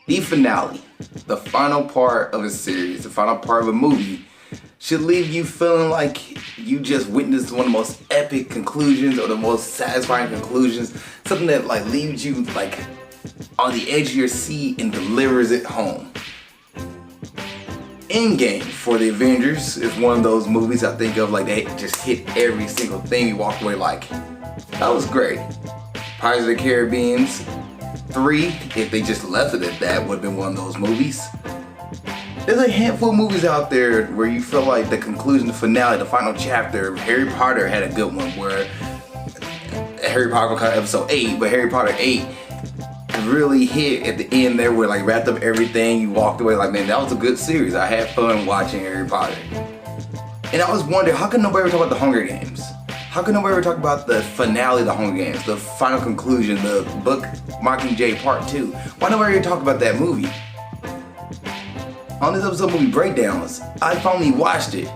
The finale, the final part of a series, the final part of a movie, should leave you feeling like you just witnessed one of the most epic conclusions or the most satisfying conclusions. Something that like leaves you like on the edge of your seat and delivers it home. Endgame for the Avengers is one of those movies I think of like they just hit every single thing. You walk away like, that was great. Pirates of the Caribbean 3, if they just left it at that, would have been one of those movies. There's a handful of movies out there where you feel like the conclusion, the finale, the final chapter. Harry Potter had a good one where Harry Potter was kind of episode 8, but Harry Potter 8 really hit at the end there where like wrapped up everything. You walked away like, man, that was a good series. I had fun watching Harry Potter. And I was wondering, how can nobody ever talk about the Hunger Games? How can nobody ever talk about the finale of the Hunger Games, the final conclusion, the book Mockingjay Part 2? Why nobody ever talk about that movie? On this episode of Movie Breakdowns, I finally watched it.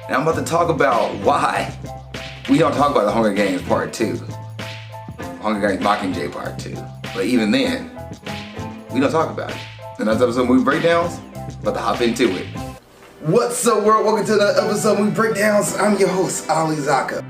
And I'm about to talk about why we don't talk about the Hunger Games Part 2. Hunger Games Mockingjay Part 2. But even then, we don't talk about it. And that's episode of Movie Breakdowns. About to hop into it. What's up, world? Welcome to another episode of Movie Breakdowns. I'm your host, Zakka.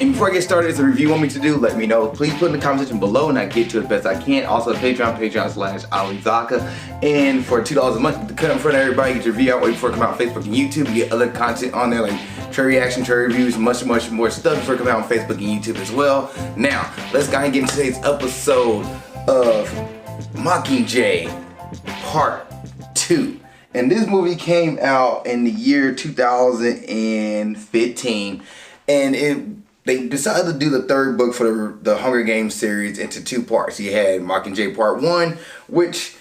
And before I get started, if there's a review you want me to do, let me know. Please put in the comment section below and I get to it as best I can. Also, Patreon/AliZakka. And for $2 a month, to cut in front of everybody, get your review out way before it comes out on Facebook and YouTube. You get other content on there like trade reaction, trade reviews, much more stuff before it comes out on Facebook and YouTube as well. Now, let's go ahead and get into today's episode of Mockingjay Part 2. And this movie came out in the year 2015. And they decided to do the third book for the Hunger Games series into 2 parts. You had Mockingjay Part 1, which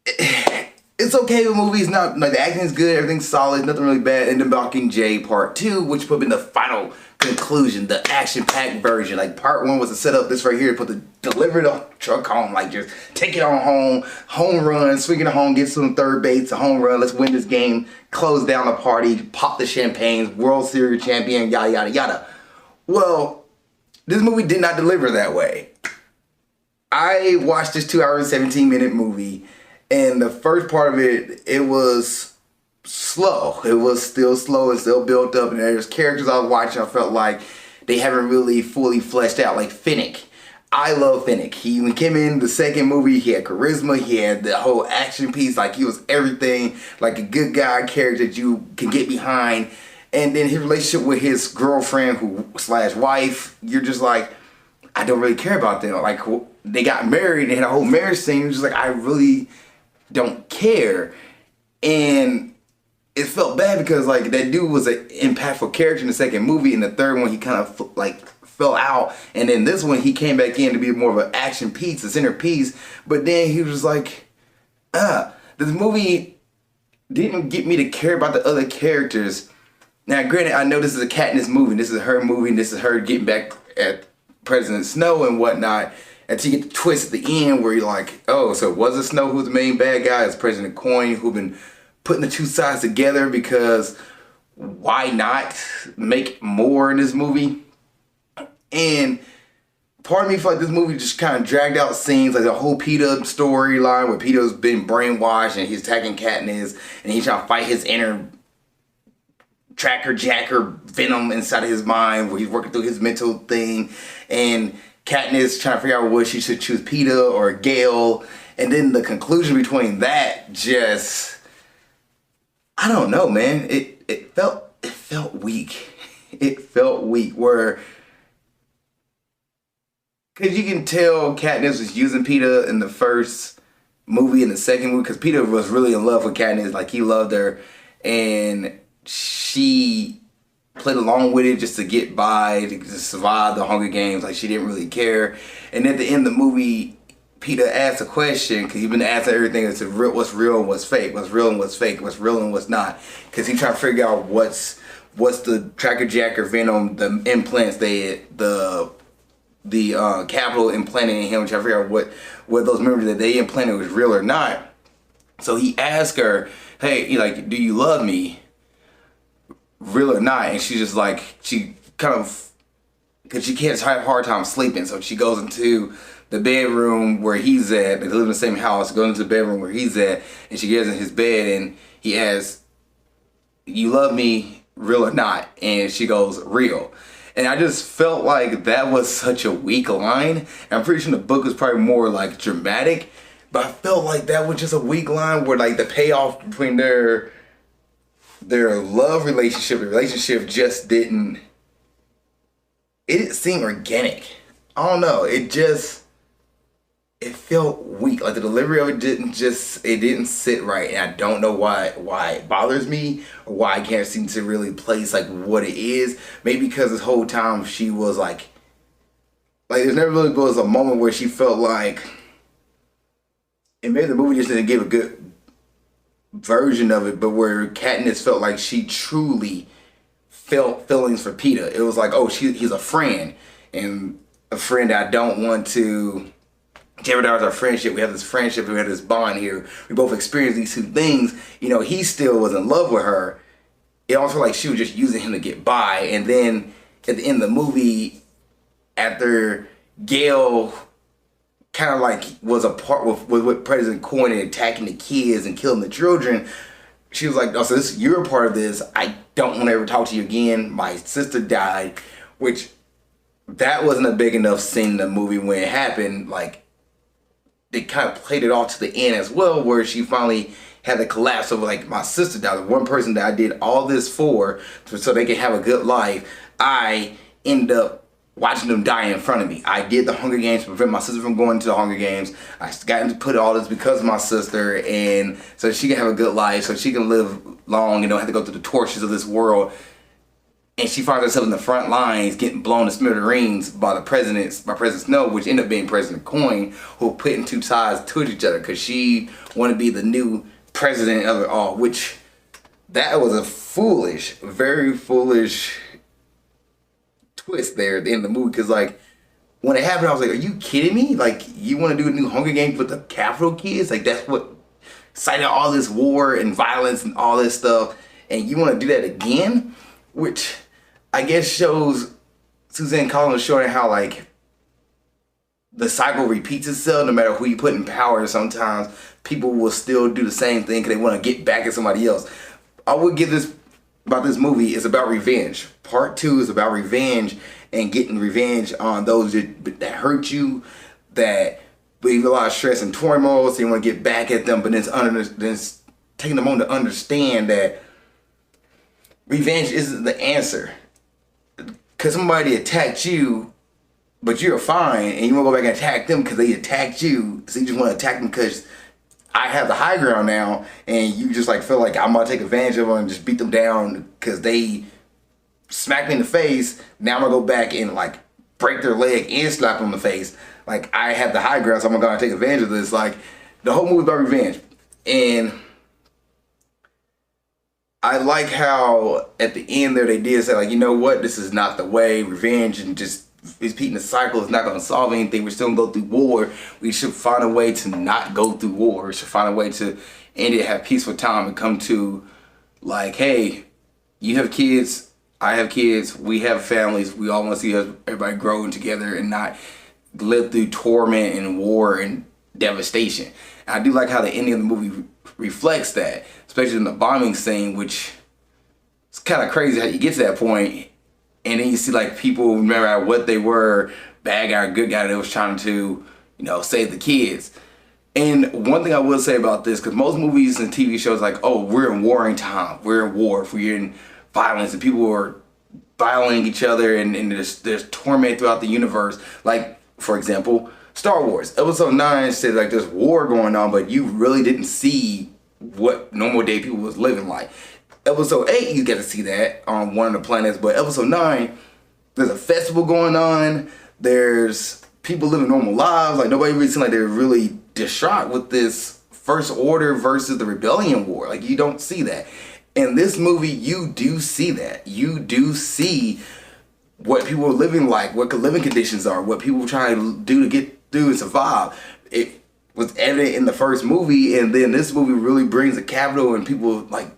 it's okay. The movie's not like the acting is good, everything's solid, nothing really bad. And then Mockingjay Part 2, which put in the final conclusion, the action-packed version. Like Part 1 was to set up this right here, deliver the truck home, like just take it on home run, swing it home, get some third base, a home run, let's win this game, close down the party, pop the champagnes, World Series champion, yada yada yada. Well, this movie did not deliver that way. I watched this 2 hour and 17-minute movie, and the first part of it, it was slow. It was still slow and still built up, and there's characters I was watching I felt like they haven't really fully fleshed out, like Finnick. I love Finnick. When he came in the second movie, he had charisma, he had the whole action piece, like he was everything, like a good guy character that you can get behind. And then his relationship with his girlfriend slash wife, you're just like, I don't really care about them. Like they got married, they had a whole marriage scene, you're just like, I really don't care. And it felt bad because like that dude was an impactful character in the second movie. In the third one, he kind of like fell out, and then this one he came back in to be more of an action piece, a centerpiece. But then he was like, this movie didn't get me to care about the other characters. Now, granted, I know this is a Katniss movie. This is her movie. And this is her getting back at President Snow and whatnot. Until you get the twist at the end where you're like, oh, so was it Snow who's the main bad guy? It's President Coin who've been putting the two sides together because why not make more in this movie? And part of me felt like this movie just kind of dragged out scenes, like the whole Peter storyline where Peter's been brainwashed and he's attacking Katniss and he's trying to fight his inner tracker jacker venom inside of his mind where he's working through his mental thing, and Katniss trying to figure out whether she should choose Peter or Gale. And then the conclusion between that just, I don't know, man. It felt weak. It felt weak where, because you can tell Katniss was using Peter in the first movie and the second movie, because Peter was really in love with Katniss, like he loved her, and she played along with it just to get by, to survive the Hunger Games, like she didn't really care. And at the end of the movie, Peter asked a question, because he's been asking everything, it's what's real and what's fake, what's real and what's fake, what's real and what's not, because he's trying to figure out what's the tracker jacker venom, the implants the capital implanted in him, trying to figure out what those memories that they implanted was real or not. So he asked her, hey, like, do you love me? Real or not? And she's just like, she kind of because she can't have a hard time sleeping. So she goes into the bedroom where he's at. They live in the same house. Goes into the bedroom where he's at, and she gets in his bed, and he asks, "You love me, real or not?" And she goes, "Real." And I just felt like that was such a weak line. And I'm pretty sure the book was probably more like dramatic, but I felt like that was just a weak line where like the payoff between their love relationship, the relationship just didn't seem organic. I don't know. It felt weak. Like the delivery of it didn't sit right, and I don't know why it bothers me, or why I can't seem to really place like what it is. Maybe because this whole time she was like there's never really was a moment where she felt like, and maybe the movie just didn't give a good version of it, but where Katniss felt like she truly felt feelings for Peter. It was like, oh, he's a friend, and a friend I don't want to jeopardize our friendship. We have this friendship, we have this bond here. We both experienced these two things. You know, he still was in love with her. It almost felt like she was just using him to get by. And then at the end of the movie, after Gail kind of like was a part with President Coin and attacking the kids and killing the children, she was like, "Oh, so you're a part of this. I don't want to ever talk to you again. My sister died," which that wasn't a big enough scene in the movie when it happened. Like, they kind of played it off to the end as well, where she finally had the collapse of like, my sister died. The one person that I did all this for, so they could have a good life, I end up watching them die in front of me. I did the Hunger Games to prevent my sister from going to the Hunger Games. I got to put all this because of my sister, and so she can have a good life, so she can live long and don't have to go through the tortures of this world. And she finds herself in the front lines getting blown to smithereens by President Snow, which ended up being President Coin, who put in two sides to each other because she wanted to be the new president of it all, which that was a very foolish twist there at the end of the movie. Because like, when it happened, I was like, are you kidding me? Like, you want to do a new Hunger Games with the Capitol kids? Like, that's what cited all this war and violence and all this stuff, and you want to do that again? Which I guess shows Suzanne Collins showing how like the cycle repeats itself. No matter who you put in power, sometimes people will still do the same thing because they want to get back at somebody else. I would give this about this movie is about revenge. Part 2 is about revenge and getting revenge on those that hurt you, that leave a lot of stress and turmoil. So you want to get back at them, but then it's taking a moment to understand that revenge isn't the answer. Because somebody attacked you, but you're fine, and you want to go back and attack them because they attacked you. So you just want to attack them because I have the high ground now, and you just like feel like I'm going to take advantage of them and just beat them down because they smacked me in the face. Now I'm going to go back and like break their leg and slap them in the face. Like, I have the high ground, so I'm going to take advantage of this. Like, the whole movie is about revenge. And I like how at the end there they did say like, you know what, this is not the way. Revenge and just repeating the cycle is not going to solve anything. We're still going to go through war. We should find a way to not go through war. We should find a way to end it, have peaceful time, and come to like, hey, you have kids, I have kids, we have families. We all want to see everybody growing together and not live through torment and war and devastation. And I do like how the ending of the movie reflects that, especially in the bombing scene, which it's kind of crazy how you get to that point, and then you see like people remember what they were, bad guy or good guy that was trying to, you know, save the kids. And one thing I will say about this, because most movies and TV shows like, oh, we're in warring time, we're in war, we're in violence, and people are violating each other, and there's torment throughout the universe. Like, for example, Star Wars. Episode 9 said like there's war going on, but you really didn't see what normal day people was living like. Episode 8, you get to see that on one of the planets, but episode 9, there's a festival going on, there's people living normal lives, like nobody really seemed like they're really distraught with this First Order versus the Rebellion war. Like, you don't see that. In this movie, you do see that. You do see what people are living like, what living conditions are, what people are trying to do to get through and survive. It was evident in the first movie, and then this movie really brings the capital and people like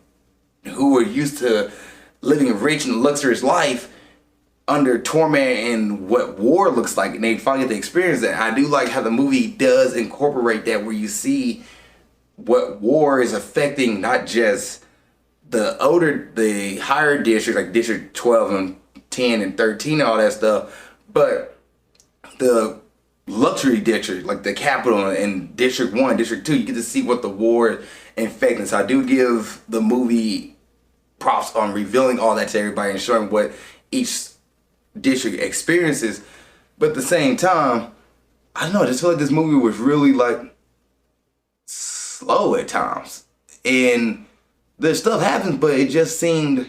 who are used to living a rich and luxurious life under torment and what war looks like, and they finally get to experience that. I do like how the movie does incorporate that, where you see what war is affecting not just the higher districts like District 12 and 10 and 13 and all that stuff, but the luxury district like the capital and District 1, District 2, you get to see what the war is infecting. So I do give the movie props on revealing all that to everybody and showing what each district experiences. But at the same time, I don't know, I just feel like this movie was really like slow at times. And the stuff happens, but it just seemed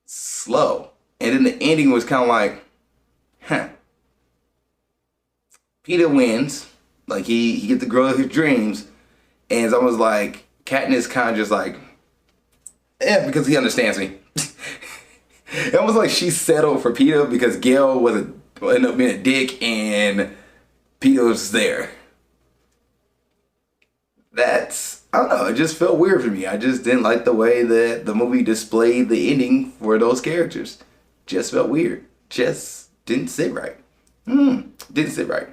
slow. And then the ending was kind of like, huh. Peter wins. Like he gets the girl of his dreams. And it's almost like Katniss kind of just like, yeah, because he understands me. It almost like she settled for Peter because Gale ended up being a dick and Peter was there. I don't know, it just felt weird for me. I just didn't like the way that the movie displayed the ending for those characters. Just felt weird. Just didn't sit right. Didn't sit right.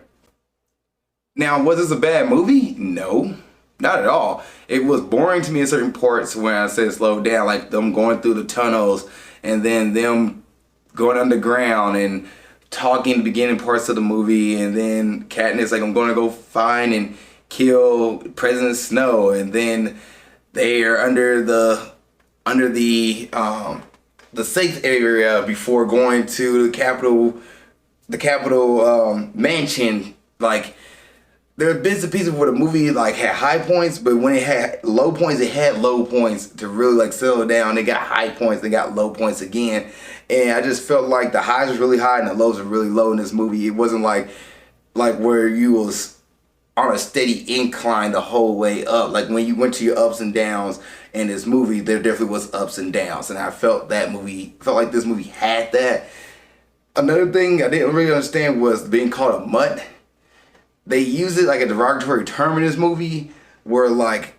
Now, was this a bad movie? No, not at all. It was boring to me in certain parts when I said slow down, like them going through the tunnels and then them going underground and talking the beginning parts of the movie, and then Katniss like, I'm going to go find and kill President Snow, and then they are under the safe area before going to the Capitol mansion. Like, there are bits and pieces where the movie like had high points, but when it had low points, it had low points to really like settle down. They got high points, they got low points again. And I just felt like the highs was really high and the lows were really low in this movie. It wasn't like where you was on a steady incline the whole way up. Like when you went to your ups and downs in this movie, there definitely was ups and downs. And I felt like this movie had that. Another thing I didn't really understand was being called a mutt. They use it like a derogatory term in this movie, where like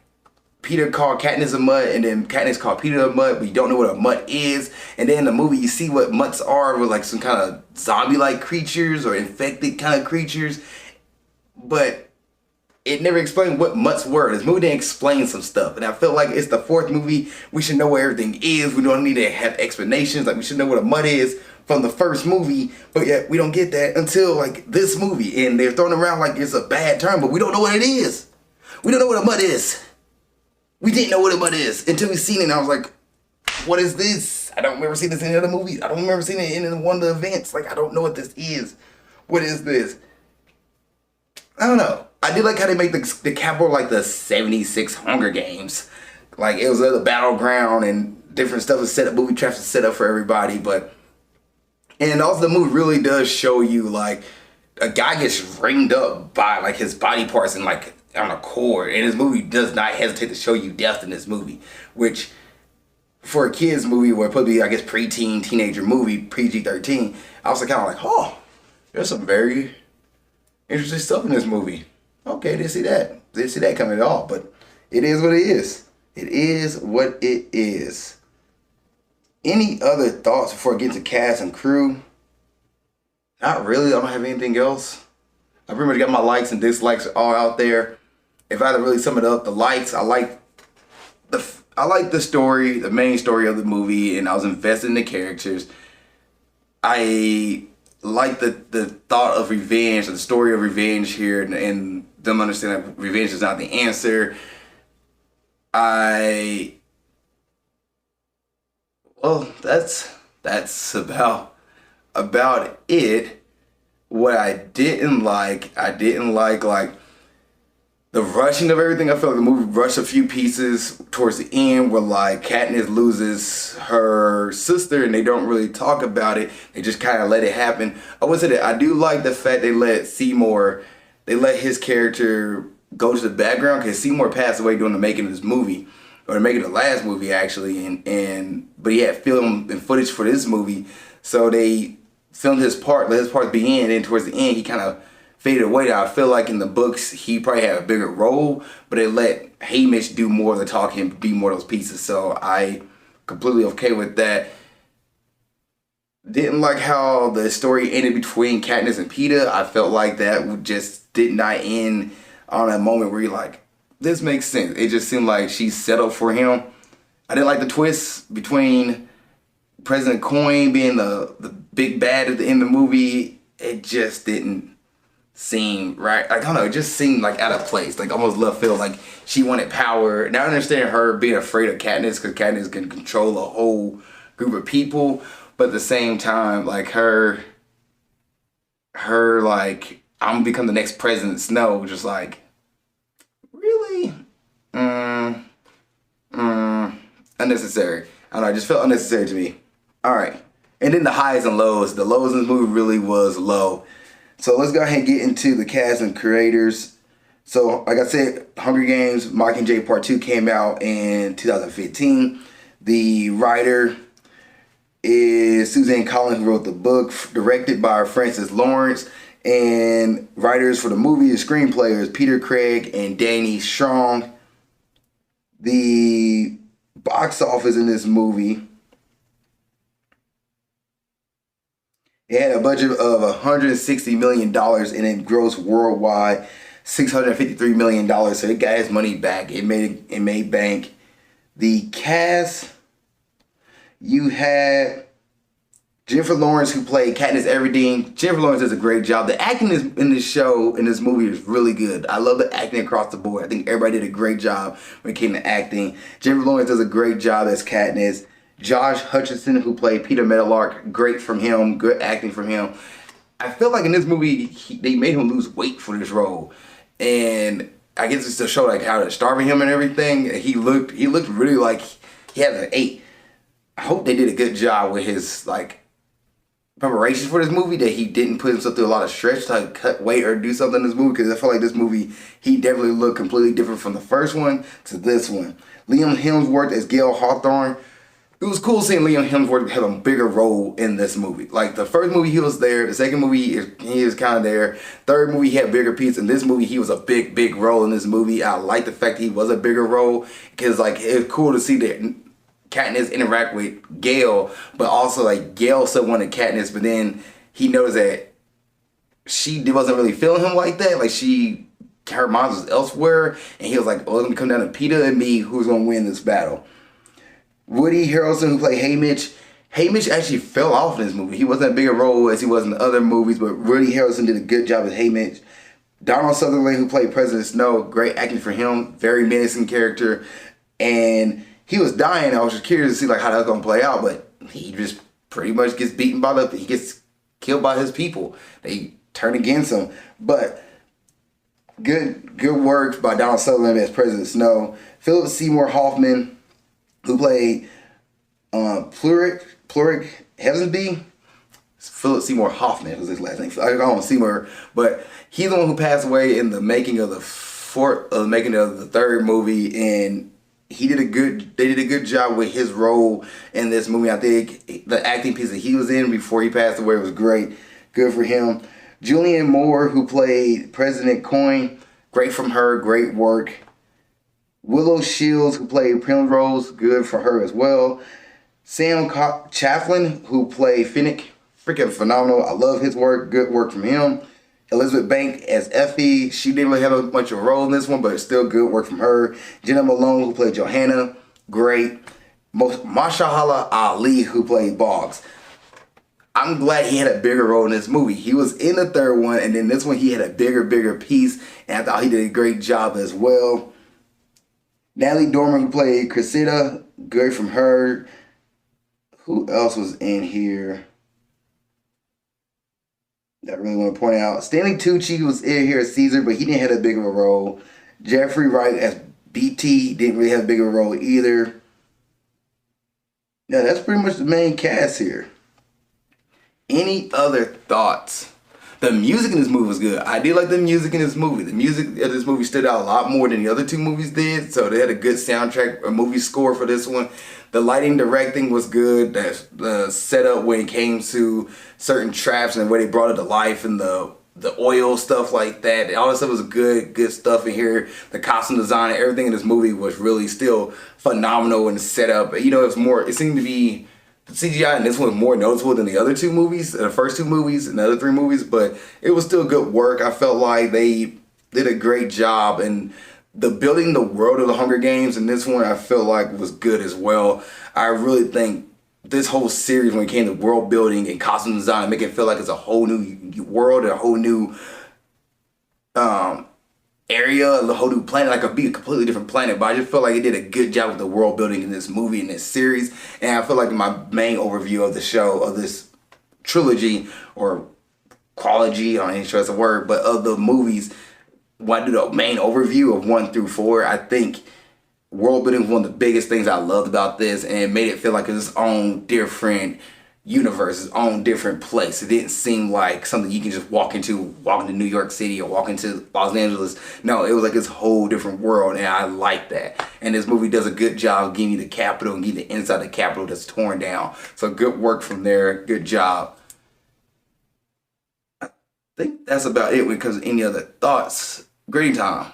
Peter called Katniss a mutt, and then Katniss called Peter a mutt, but you don't know what a mutt is. And then in the movie, you see what mutts are, with like some kind of zombie-like creatures or infected kind of creatures. But it never explained what mutts were. This movie didn't explain some stuff. And I feel like it's the fourth movie. We should know where everything is. We don't need to have explanations. Like, we should know what a mutt is from the first movie, but yet we don't get that until like this movie, and they're throwing around like it's a bad term, but we don't know what it is. We don't know what a mutt is. We didn't know what a mutt is until we seen it, and I was like, what is this? I don't remember seeing this in any other movie. I don't remember seeing it in one of the events. Like, I don't know what this is. What is this? I don't know. I did like how they make the Capitol like the 76 Hunger Games. Like, it was a battleground and different stuff was set up, movie traps was set up for everybody, but and also the movie really does show you like a guy gets ringed up by like his body parts and like on a cord, and this movie does not hesitate to show you death in this movie, which for a kid's movie, or probably I guess preteen, teenager movie, PG-13, I was kind of like, oh, there's some very interesting stuff in this movie. Okay, didn't see that coming at all, but it is what it is. It is what it is. Any other thoughts before I get to cast and crew? Not really. I don't have anything else. I pretty much got my likes and dislikes all out there. If I had to really sum it up, the likes, I like the story, the main story of the movie, and I was invested in the characters. I like the thought of revenge, the story of revenge here, and them understanding that revenge is not the answer. Well, that's about it. What I didn't like the rushing of everything. I feel like the movie rushed a few pieces towards the end where like Katniss loses her sister and they don't really talk about it. They just kind of let it happen. I would say that I do like the fact they let his character go to the background, because Seymour passed away during the making of this movie. Or making the last movie actually, but he had film and footage for this movie, so they filmed his part, let his part be in, and towards the end he kind of faded away. Now I feel like in the books he probably had a bigger role, but they let Hamish do more of the talking, be more of those pieces. So I completely okay with that. Didn't like how the story ended between Katniss and Peeta. I felt like that just did not end on a moment where you're like, this makes sense. It just seemed like she settled for him. I didn't like the twist between President Coin being the big bad at the end of the movie. It just didn't seem right. Like, I don't know, it just seemed like out of place. Like almost left field. Like she wanted power. Now I understand her being afraid of Katniss because Katniss can control a whole group of people. But at the same time, like her like, I'm gonna become the next President Snow, just like, really? Mm, Unnecessary. I don't know, it just felt unnecessary to me. Alright. And then the highs and lows. The lows in this movie really was low. So let's go ahead and get into the cast and creators. So, like I said, Hunger Games Mockingjay Part 2 came out in 2015. The writer is Suzanne Collins, who wrote the book, directed by Francis Lawrence, and writers for the movie and screenplay is Peter Craig and Danny Strong. The box office in this movie, it had a budget of $160 million and it grossed worldwide $653 million. So it got its money back. It made bank. The cast, you had Jennifer Lawrence, who played Katniss Everdeen. Jennifer Lawrence does a great job. The acting in this show, in this movie, is really good. I love the acting across the board. I think everybody did a great job when it came to acting. Jennifer Lawrence does a great job as Katniss. Josh Hutcherson, who played Peter Meadowlark, great from him. Good acting from him. I feel like in this movie, they made him lose weight for this role. And I guess it's to show like how they're starving him and everything. He looked really like he had an 8. I hope they did a good job with his like preparations for this movie, that he didn't put himself through a lot of stretch to like, cut weight or do something in this movie, because I feel like this movie, he definitely looked completely different from the first one to this one. Liam Hemsworth as Gale Hawthorne. It was cool seeing Liam Hemsworth have a bigger role in this movie. Like the first movie, he was there. The second movie, he was kind of there. Third movie, he had bigger piece. In this movie, he was a big role in this movie. I like the fact that he was a bigger role, because like it's cool to see that Katniss interact with Gale, but also like Gale still wanted Katniss, but then he knows that she wasn't really feeling him like that. Like her mind was elsewhere, and he was like, "Oh, it's gonna come down to Peeta and me. Who's gonna win this battle?" Woody Harrelson, who played Haymitch. Haymitch actually fell off in this movie. He wasn't a bigger role as he was in the other movies, but Woody Harrelson did a good job as Haymitch. Donald Sutherland, who played President Snow, great acting for him. Very menacing character, and he was dying. I was just curious to see like how that's gonna play out, but he just pretty much gets beaten he gets killed by his people. They turn against him. But good work by Donald Sutherland as President Snow. Philip Seymour Hoffman, who played Pluric Heavensby. Philip Seymour Hoffman was his last name. I call him Seymour, but he's the one who passed away in the making of the third movie, and they did a good job with his role in this movie. I think the acting piece that he was in before he passed away was great. Good for him. Julianne Moore, who played President Coin, great from her, great work. Willow Shields, who played Primrose, good for her as well. Sam Chafflin, who played Finnick, freaking phenomenal. I love his work, good work from him. Elizabeth Banks as Effie. She didn't really have much of a role in this one, but it's still good work from her. Jenna Malone, who played Johanna, great. Mashallah Ali, who played Boggs. I'm glad he had a bigger role in this movie. He was in the third one, and then this one he had a bigger piece, and I thought he did a great job as well. Natalie Dormer, who played Cressida, good from her. Who else was in here that I really want to point out? Stanley Tucci was in here as Caesar, but he didn't have a big of a role. Jeffrey Wright as BT didn't really have a big of a role either. Yeah, that's pretty much the main cast here. Any other thoughts? The music in this movie was good. I did like the music in this movie. The music of this movie stood out a lot more than the other two movies did. So they had a good soundtrack, a movie score for this one. The lighting, directing was good. The setup when it came to certain traps and the way they brought it to life, and the oil stuff like that. All this stuff was good stuff in here. The costume design and everything in this movie was really still phenomenal in the setup. You know, it seemed to be CGI in this one was more noticeable than the other two movies, the first two movies and the other three movies, but it was still good work. I felt like they did a great job, and the building the world of the Hunger Games in this one I feel like was good as well. I really think this whole series, when it came to world building and costume design, make it feel like it's a whole new world and a whole new area, a whole new planet, like it'd be a completely different planet. But I just feel like it did a good job with the world building in this movie, in this series. And I feel like my main overview of the show, of this trilogy or qualogy, I ain't sure that's a word, but of the movies, when I do the main overview of 1 through 4, I think world building was one of the biggest things I loved about this, and it made it feel like it was its own different universe, its own different place. It didn't seem like something you can just walk into New York City or walk into Los Angeles. No, it was like this whole different world, and I like that. And this movie does a good job of giving you the capital and giving you the inside of the capital that's torn down. So good work from there. Good job. I think that's about it when it comes to any other thoughts. Grading time.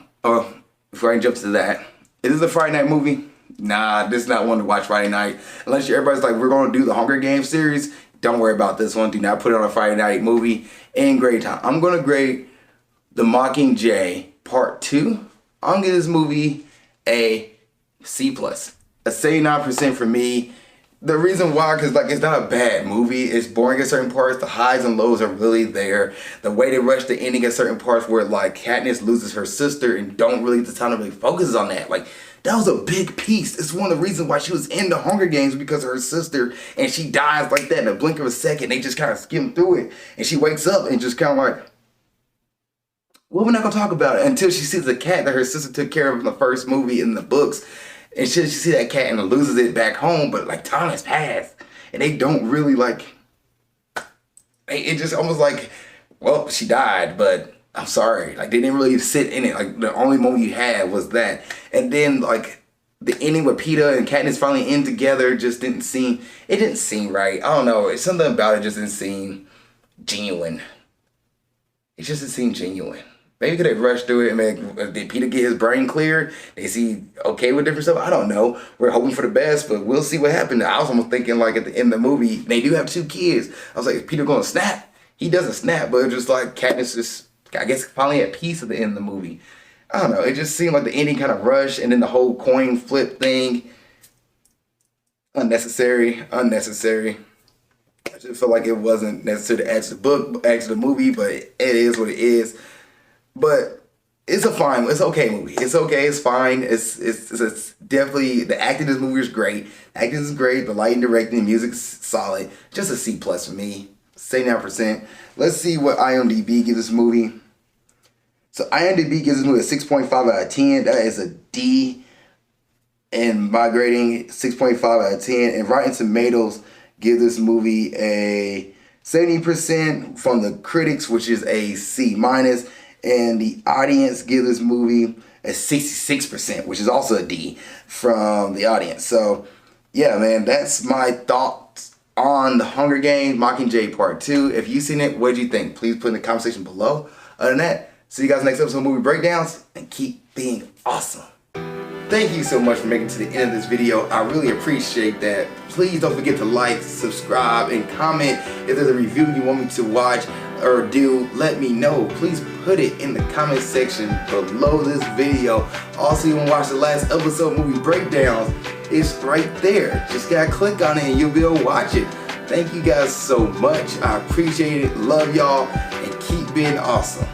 Before I jump to that, it is a Friday night movie. Nah, this is not one to watch Friday night. Unless everybody's like, we're going to do the Hunger Games series, don't worry about this one. Do not put it on a Friday night movie. And grade time. I'm going to grade The Mockingjay Part 2. I'm going to give this movie a C+. A 79% for me. The reason why, because like it's not a bad movie. It's boring at certain parts. The highs and lows are really there. The way they rush the ending at certain parts where like Katniss loses her sister and don't really get the time to really focus on that. Like that was a big piece. It's one of the reasons why she was in the Hunger Games, because of her sister, and she dies like that in a blink of a second. They just kind of skim through it, and she wakes up and just kind of like, well, we're not gonna talk about it until she sees the cat that her sister took care of in the first movie in the books. And she see that cat and loses it back home, but like time has passed, and they don't really like. It just almost like, well, she died, but I'm sorry. Like they didn't really sit in it. Like the only moment you had was that, and then like the ending with Peeta and Katniss finally in together just didn't seem. It didn't seem right. I don't know. It's something about it just didn't seem genuine. It just didn't seem genuine. Maybe could have rushed through it and did Peeta get his brain cleared? Is he okay with different stuff? I don't know. We're hoping for the best, but we'll see what happened. I was almost thinking like at the end of the movie, they do have 2 kids. I was like, is Peeta going to snap? He doesn't snap, but it's just like Katniss just, I guess, finally at peace at the end of the movie. I don't know. It just seemed like the ending kind of rushed, and then the whole coin flip thing, unnecessary. I just felt like it wasn't necessary to add to the book, add to the movie, but it is what it is. But it's it's okay movie. It's okay, it's fine. It's definitely, the acting in this movie is great. The acting is great, the lighting, directing, the music's solid. Just a C+ for me, 79%. Let's see what IMDb gives this movie. So IMDb gives this movie a 6.5 out of 10. That is a D. And my grading, 6.5 out of 10. And Rotten Tomatoes give this movie a 70% from the critics, which is a C-. And the audience give this movie a 66%, which is also a D from the audience. So, yeah, man, that's my thoughts on The Hunger Games Mockingjay Part 2. If you've seen it, what did you think? Please put in the comment section below. Other than that, see you guys next episode of Movie Breakdowns, and keep being awesome. Thank you so much for making it to the end of this video. I really appreciate that. Please don't forget to like, subscribe, and comment. If there's a review you want me to watch or do, let me know. Please put it in the comment section below this video. Also, you want to watch the last episode of Movie Breakdowns, it's right there. Just gotta click on it and you'll be able to watch it. Thank you guys so much. I appreciate it. Love y'all, and keep being awesome.